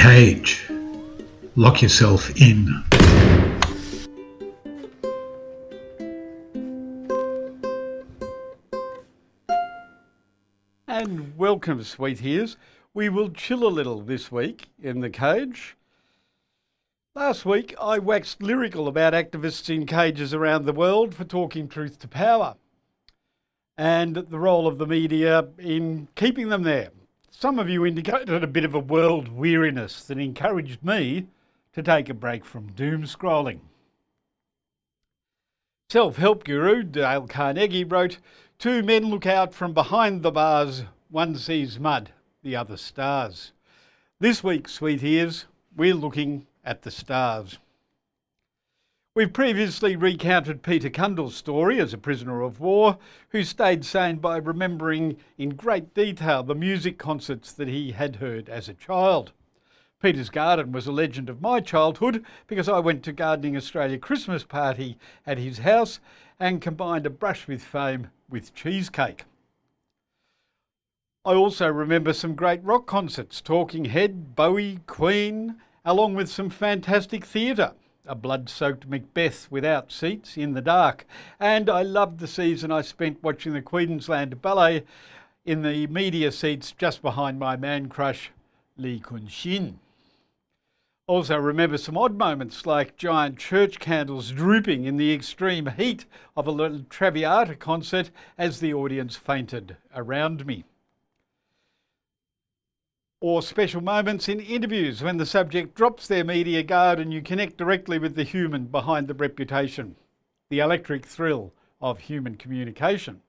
cage. Lock yourself in. And welcome, sweet ears. We will chill a little this week in the cage. Last week I waxed lyrical about activists in cages around the world for talking truth to power and the role of the media in keeping them there. Some of you indicated a bit of a world weariness that encouraged me to take a break from doomscrolling. Self-help guru Dale Carnegie wrote, "Two men look out from behind the bars, one sees mud, the other stars." This week, sweet ears, we're looking at the stars. We've previously recounted Peter Cundall's story as a prisoner of war who stayed sane by remembering in great detail the music concerts that he had heard as a child. Peter's garden was a legend of my childhood because I went to Gardening Australia Christmas party at his house and combined a brush with fame with cheesecake. I also remember some great rock concerts, Talking Head, Bowie, Queen, along with some fantastic theatre, a blood-soaked Macbeth without seats in the dark. And I loved the season I spent watching the Queensland Ballet in the media seats just behind my man crush, Lee Kun Shin. Also remember some odd moments like giant church candles drooping in the extreme heat of a little Traviata concert as the audience fainted around me. Or special moments in interviews when the subject drops their media guard and you connect directly with the human behind the reputation. The electric thrill of human communication.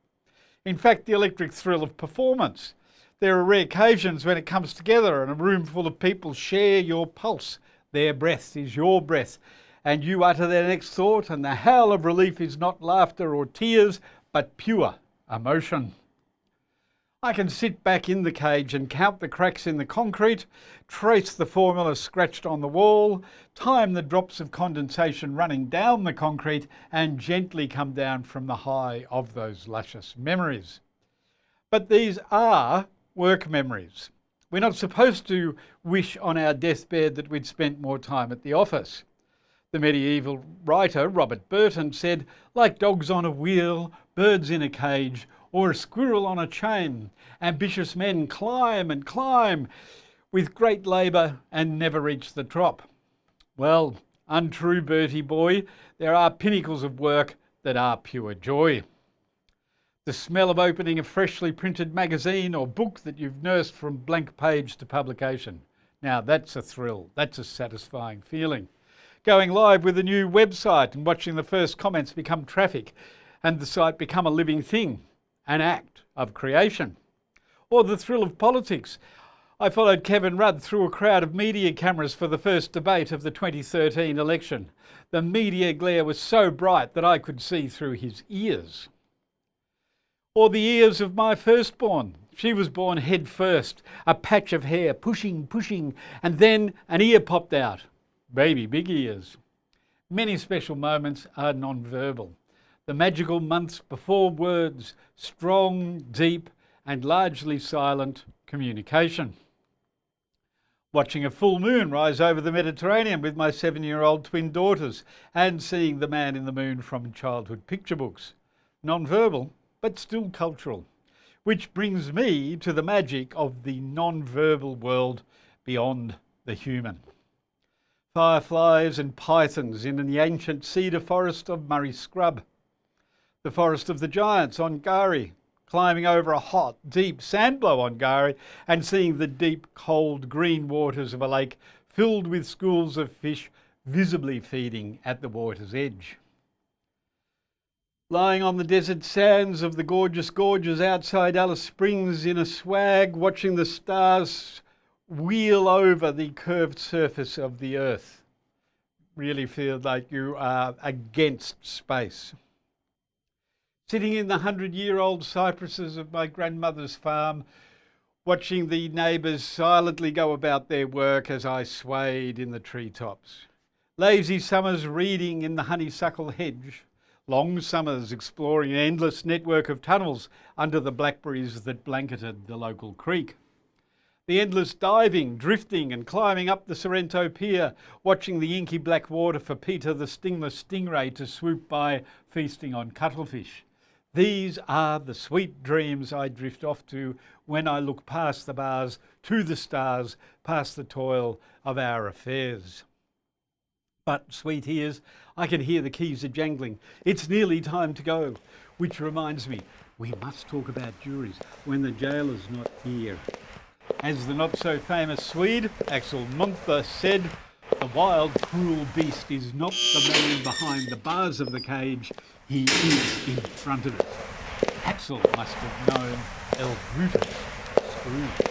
In fact, the electric thrill of performance. There are rare occasions when it comes together and a room full of people share your pulse. Their breath is your breath, and you utter their next thought, and the howl of relief is not laughter or tears, but pure emotion. I can sit back in the cage and count the cracks in the concrete, trace the formula scratched on the wall, time the drops of condensation running down the concrete, and gently come down from the high of those luscious memories. But these are work memories. We're not supposed to wish on our deathbed that we'd spent more time at the office. The medieval writer Robert Burton said, like dogs on a wheel, birds in a cage, or a squirrel on a chain, ambitious men climb and climb with great labour and never reach the top. Well, untrue, Bertie boy, there are pinnacles of work that are pure joy. The smell of opening a freshly printed magazine or book that you've nursed from blank page to publication. Now that's a thrill, that's a satisfying feeling. Going live with a new website and watching the first comments become traffic and the site become a living thing, an act of creation. Or the thrill of politics. I followed Kevin Rudd through a crowd of media cameras for the first debate of the 2013 election. The media glare was so bright that I could see through his ears. Or the ears of my firstborn. She was born head first, a patch of hair, pushing, and then an ear popped out. Baby big ears. Many special moments are non-verbal. The magical months before words, strong, deep, and largely silent communication. Watching a full moon rise over the Mediterranean with my 7-year-old twin daughters and seeing the man in the moon from childhood picture books. Non-verbal, but still cultural, which brings me to the magic of the non-verbal world beyond the human. Fireflies and pythons in the ancient cedar forest of Murray Scrub. The forest of the giants on Gari, climbing over a hot, deep sandblow on Gari and seeing the deep, cold, green waters of a lake filled with schools of fish visibly feeding at the water's edge. Lying on the desert sands of the gorgeous gorges outside Alice Springs in a swag, watching the stars wheel over the curved surface of the earth. Really feel like you are against space. Sitting in the 100-year-old cypresses of my grandmother's farm, watching the neighbours silently go about their work as I swayed in the treetops. Lazy summers reading in the honeysuckle hedge. Long summers exploring an endless network of tunnels under the blackberries that blanketed the local creek. The endless diving, drifting and climbing up the Sorrento Pier, watching the inky black water for Peter the stingless stingray to swoop by, feasting on cuttlefish. These are the sweet dreams I drift off to when I look past the bars to the stars, past the toil of our affairs. But, sweet ears, I can hear the keys are jangling. It's nearly time to go, which reminds me, we must talk about juries when the jailer's not here. As the not-so-famous Swede, Axel Munther, said, the wild, cruel beast is not the man behind the bars of the cage, he is in front of it. Axel must have known El Brutus Scrooge.